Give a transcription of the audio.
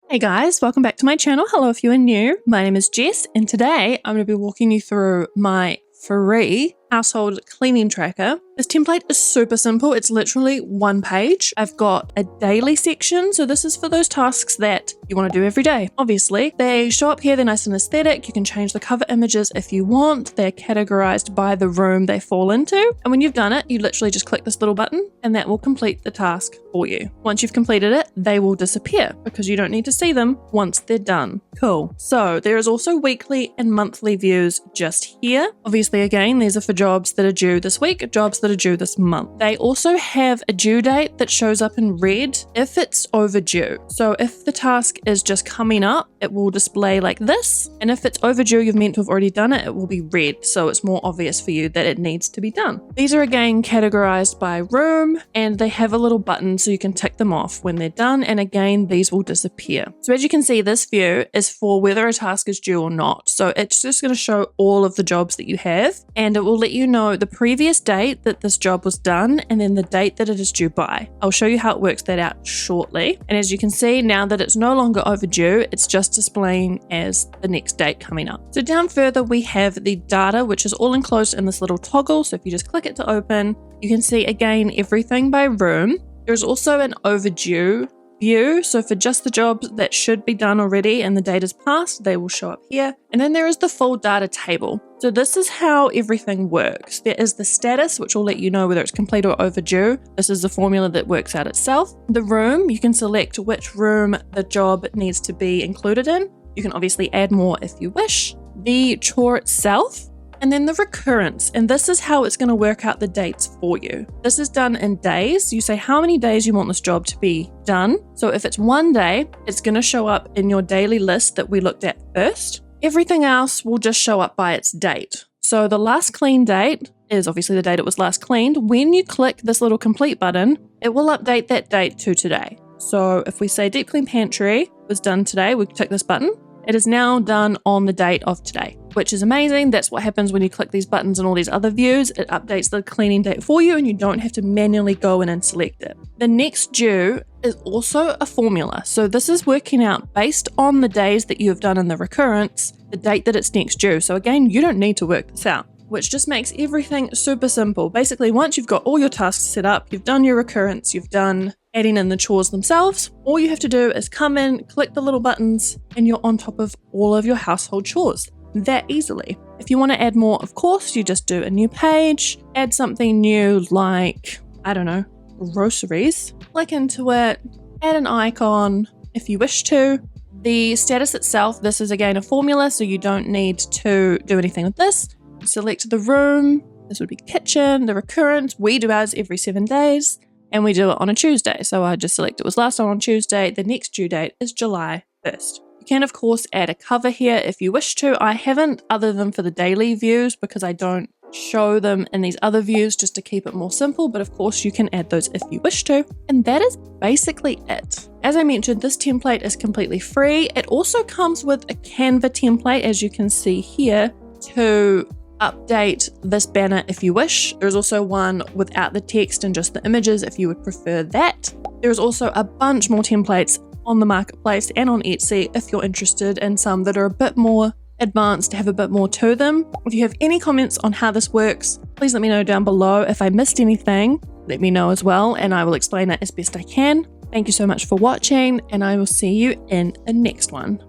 Hey guys, welcome back to my channel. Hello if you are new. My name is Jess and today I'm going to be walking you through my free household cleaning tracker. This template is super simple. It's literally one page. I've got a daily section. So this is for those tasks that you want to do every day. Obviously, they show up here. They're nice and aesthetic. You can change the cover images if you want. They're categorized by the room they fall into. And when you've done it, you literally just click this little button and that will complete the task for you. Once you've completed it, they will disappear because you don't need to see them once they're done. Cool. So there is also weekly and monthly views just here. Obviously, again, these are for jobs that are due this week, jobs that are due this month. They also have a due date that shows up in red if it's overdue. So if the task is just coming up, it will display like this. And if it's overdue, you've meant to have already done it, it will be red. So it's more obvious for you that it needs to be done. These are again categorized by room and they have a little button so you can tick them off when they're done. And again, these will disappear. So as you can see, this view is for whether a task is due or not. So it's just going to show all of the jobs that you have and it will let you know the previous date that this job was done and then the date that it is due by. I'll show you how it works that out shortly. And as you can see, now that it's no longer overdue, it's just displaying as the next date coming up. So down further, we have the data, which is all enclosed in this little toggle. So if you just click it to open, you can see again everything by room. There's also an overdue view. So for just the jobs that should be done already and the date is passed, they will show up here. And then there is the full data table. So this is how everything works. There is the status, which will let you know whether it's complete or overdue. This is the formula that works out itself. The room, you can select which room the job needs to be included in. You can obviously add more if you wish. The chore itself, and then the recurrence, and this is how it's going to work out the dates for you. This is done in days. You say how many days you want this job to be done. So if it's one day, it's going to show up in your daily list that we looked at first. Everything else will just show up by its date. So the last clean date is obviously the date it was last cleaned. When you click this little complete button, it will update that date to today. So if we say deep clean pantry was done today, we tick this button. It is now done on the date of today, which is amazing. That's what happens when you click these buttons and all these other views. It updates the cleaning date for you and you don't have to manually go in and select it. The next due is also a formula. So this is working out based on the days that you have done in the recurrence, the date that it's next due. So again, you don't need to work this out, which just makes everything super simple. Basically, once you've got all your tasks set up, you've done your recurrence, you've done adding in the chores themselves, all you have to do is come in, click the little buttons, and you're on top of all of your household chores that easily. If you want to add more, of course, you just do a new page, add something new like, I don't know, groceries, click into it, add an icon if you wish to. The status itself, this is again a formula, so you don't need to do anything with this. Select the room, this would be kitchen, the recurrence, we do ours every 7 days. And we do it on a Tuesday. So I just select it was last on Tuesday. The next due date is July 1st. You can, of course, add a cover here if you wish to. I haven't, other than for the daily views, because I don't show them in these other views just to keep it more simple. But of course, you can add those if you wish to. And that is basically it. As I mentioned, this template is completely free. It also comes with a Canva template, as you can see here, to update this banner if you wish. There's also one without the text and just the images if you would prefer that. There's also a bunch more templates on the marketplace and on Etsy if you're interested in some that are a bit more advanced, have a bit more to them. If you have any comments on how this works, please let me know down below. If I missed anything, let me know as well and I will explain it as best I can. Thank you so much for watching and I will see you in the next one.